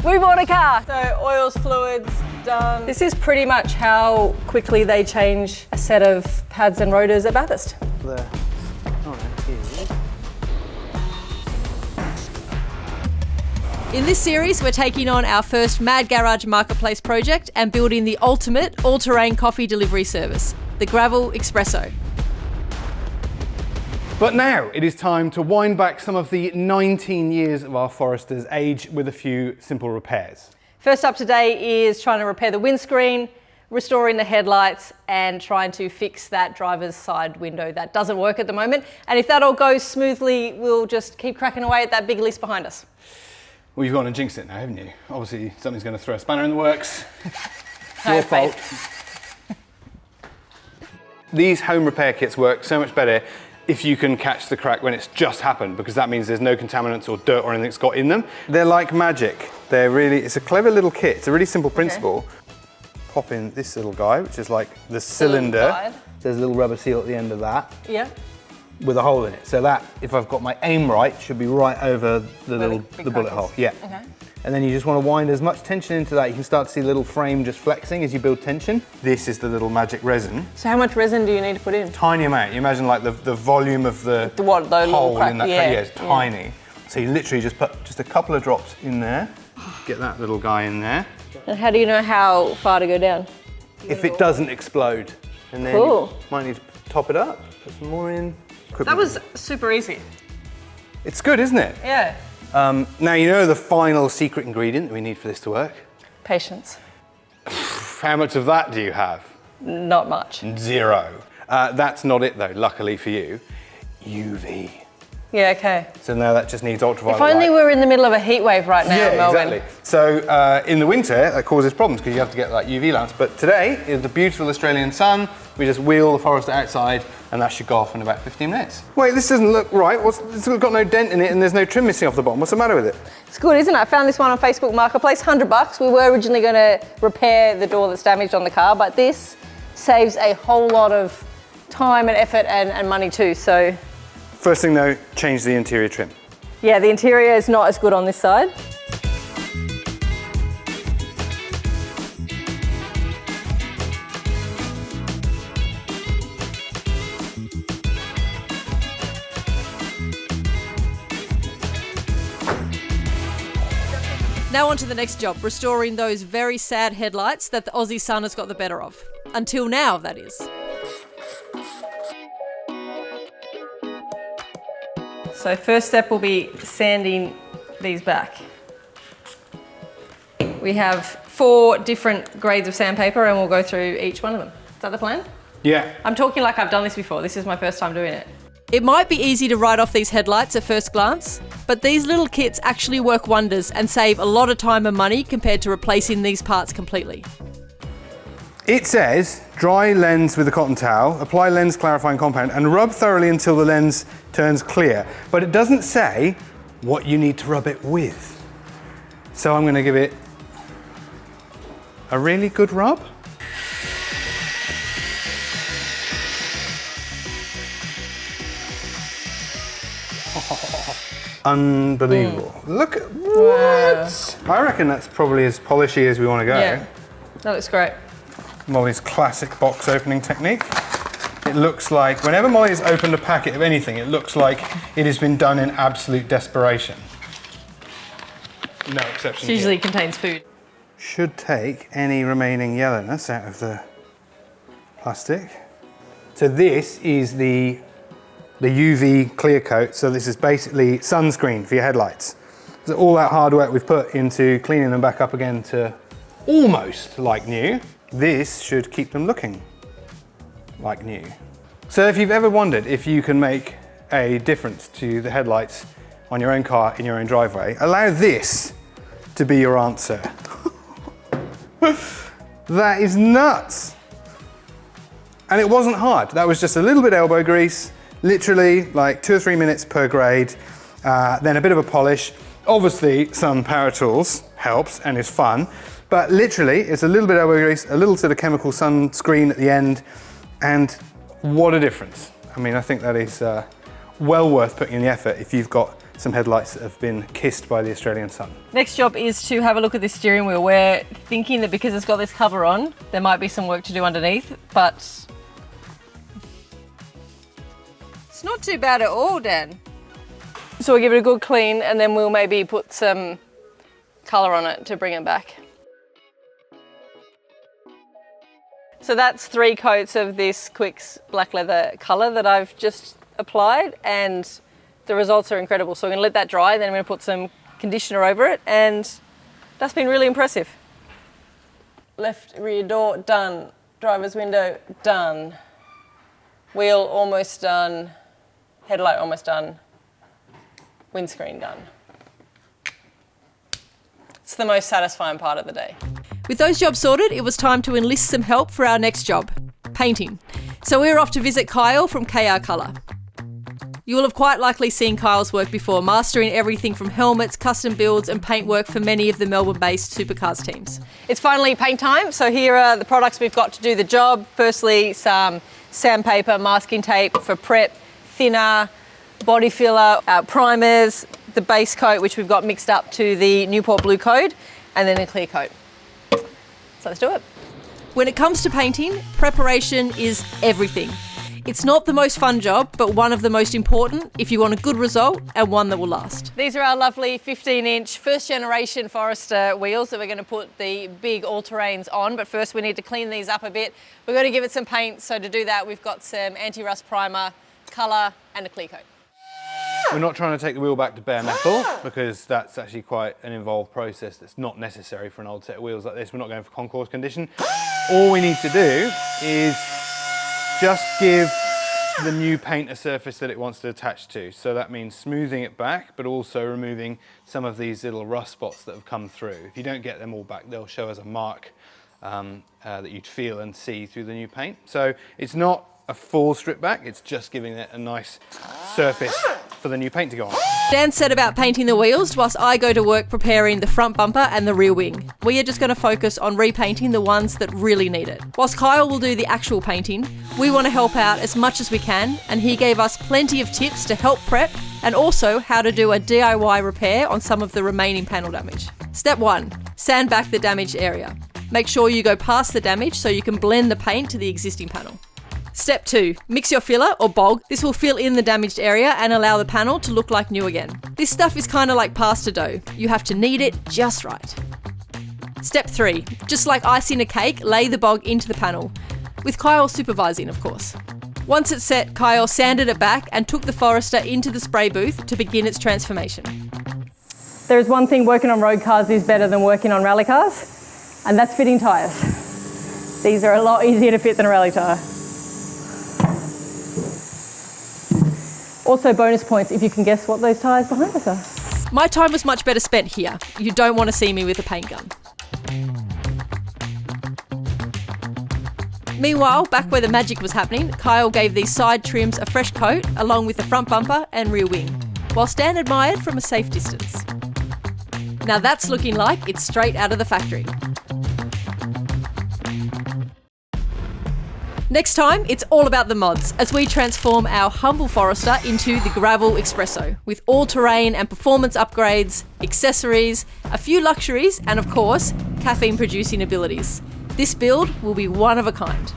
We bought a car. So oils, fluids, done. This is pretty much how quickly they change a set of pads and rotors at Bathurst. In this series, we're taking on our first Mad Garage Marketplace project and building the ultimate all-terrain coffee delivery service, the Gravel Expresso. But now it is time to wind back some of the 19 years of our Forester's age with a few simple repairs. First up today is trying to repair the windscreen, restoring the headlights, and trying to fix that driver's side window that doesn't work at the moment. And if that all goes smoothly, we'll just keep cracking away at that big list behind us. Well, you've gone and jinxed it now, haven't you? Obviously, something's going to throw a spanner in the works. Your fault. These home repair kits work so much better if you can catch the crack when it's just happened, because that means there's no contaminants or dirt or anything that's got in them. They're like magic. It's a clever little kit. It's a really simple principle. Okay. Pop in this little guy, which is like the cylinder. There's a little rubber seal at the end of that. Yeah. With a hole in it. So that, if I've got my aim right, should be right over the bullet hole. Yeah. Okay. And then you just want to wind as much tension into that. You can start to see the little frame just flexing as you build tension. This is the little magic resin. So how much resin do you need to put in? Tiny amount. You imagine like the volume of the hole in that. Yeah, it's tiny. So you literally just put just a couple of drops in there. Get that little guy in there. And how do you know how far to go down? If it doesn't explode. And then you might need to top it up. Put some more in. That was super easy. It's good, isn't it? Yeah. Now you know the final secret ingredient that we need for this to work? Patience. How much of that do you have? Not much. 0. That's not it though, luckily for you. UV. Yeah, okay. So now that just needs ultraviolet light. If only we were in the middle of a heat wave right now in Melbourne. Exactly. So in the winter, that causes problems because you have to get like UV lamps. But today, in the beautiful Australian sun, we just wheel the Forester outside and that should go off in about 15 minutes. Wait, this doesn't look right. It's got no dent in it and there's no trim missing off the bottom. What's the matter with it? It's good, isn't it? I found this one on Facebook Marketplace, $100. We were originally going to repair the door that's damaged on the car, but this saves a whole lot of time and effort and money too, so. First thing though, change the interior trim. Yeah, the interior is not as good on this side. Now on to the next job, restoring those very sad headlights that the Aussie sun has got the better of. Until now, that is. So first step will be sanding these back. We have 4 different grades of sandpaper and we'll go through each one of them. Is that the plan? Yeah. I'm talking like I've done this before. This is my first time doing it. It might be easy to write off these headlights at first glance, but these little kits actually work wonders and save a lot of time and money compared to replacing these parts completely. It says, dry lens with a cotton towel, apply lens clarifying compound and rub thoroughly until the lens turns clear. But it doesn't say what you need to rub it with. So I'm going to give it a really good rub. Unbelievable. Look at what? Wow. I reckon that's probably as polishy as we want to go. Yeah, that looks great. Molly's classic box opening technique. It looks like, whenever Molly's opened a packet of anything, it looks like it has been done in absolute desperation. No exception. It usually contains food. Should take any remaining yellowness out of the plastic. So this is the UV clear coat. So this is basically sunscreen for your headlights. So all that hard work we've put into cleaning them back up again to almost like new. This should keep them looking like new. So if you've ever wondered if you can make a difference to the headlights on your own car in your own driveway, allow this to be your answer. That is nuts. And it wasn't hard. That was just a little bit elbow grease, literally like 2 or 3 minutes per grade, then a bit of a polish. Obviously some power tools helps and is fun, but literally it's a little bit of elbow grease, a little sort of chemical sunscreen at the end, and what a difference. I mean, I think that is well worth putting in the effort if you've got some headlights that have been kissed by the Australian sun. Next job is to have a look at this steering wheel. We're thinking that because it's got this cover on, there might be some work to do underneath, but it's not too bad at all, Dan. So we'll give it a good clean and then we'll maybe put some colour on it to bring it back. So that's 3 coats of this Quicks black leather colour that I've just applied, and the results are incredible. So I'm going to let that dry, then I'm going to put some conditioner over it, and that's been really impressive. Left rear door done, driver's window done, wheel almost done, headlight almost done, windscreen done. It's the most satisfying part of the day. With those jobs sorted, it was time to enlist some help for our next job, painting. So we were off to visit Kyle from KR Colour. You will have quite likely seen Kyle's work before, mastering everything from helmets, custom builds and paintwork for many of the Melbourne-based supercars teams. It's finally paint time, so here are the products we've got to do the job. Firstly, some sandpaper, masking tape for prep, thinner, body filler, primers, the base coat which we've got mixed up to the Newport Blue Code, and then a clear coat. So let's do it. When it comes to painting, preparation is everything. It's not the most fun job, but one of the most important if you want a good result and one that will last. These are our lovely 15-inch first generation Forester wheels that we're going to put the big all-terrains on, but first we need to clean these up a bit. We're going to give it some paint, so to do that we've got some anti-rust primer, colour and a clear coat. We're not trying to take the wheel back to bare metal because that's actually quite an involved process that's not necessary for an old set of wheels like this. We're not going for concours condition. All we need to do is just give the new paint a surface that it wants to attach to. So that means smoothing it back, but also removing some of these little rust spots that have come through. If you don't get them all back, they'll show as a mark that you'd feel and see through the new paint. So it's not a full strip back, it's just giving it a nice surface for the new paint to go on. Dan set about painting the wheels whilst I go to work preparing the front bumper and the rear wing. We are just going to focus on repainting the ones that really need it. Whilst Kyle will do the actual painting, we want to help out as much as we can, and he gave us plenty of tips to help prep and also how to do a DIY repair on some of the remaining panel damage. Step 1, sand back the damaged area. Make sure you go past the damage so you can blend the paint to the existing panel. Step 2, mix your filler or bog. This will fill in the damaged area and allow the panel to look like new again. This stuff is kind of like pasta dough. You have to knead it just right. Step 3, just like icing a cake, lay the bog into the panel. With Kyle supervising, of course. Once it's set, Kyle sanded it back and took the Forester into the spray booth to begin its transformation. There's one thing working on road cars is better than working on rally cars, and that's fitting tyres. These are a lot easier to fit than a rally tyre. Also bonus points if you can guess what those tyres behind us are. My time was much better spent here. You don't want to see me with a paint gun. Meanwhile, back where the magic was happening, Kyle gave these side trims a fresh coat along with the front bumper and rear wing, while Stan admired from a safe distance. Now that's looking like it's straight out of the factory. Next time, it's all about the mods as we transform our humble Forester into the Gravel Espresso with all-terrain and performance upgrades, accessories, a few luxuries and of course, caffeine-producing abilities. This build will be one of a kind.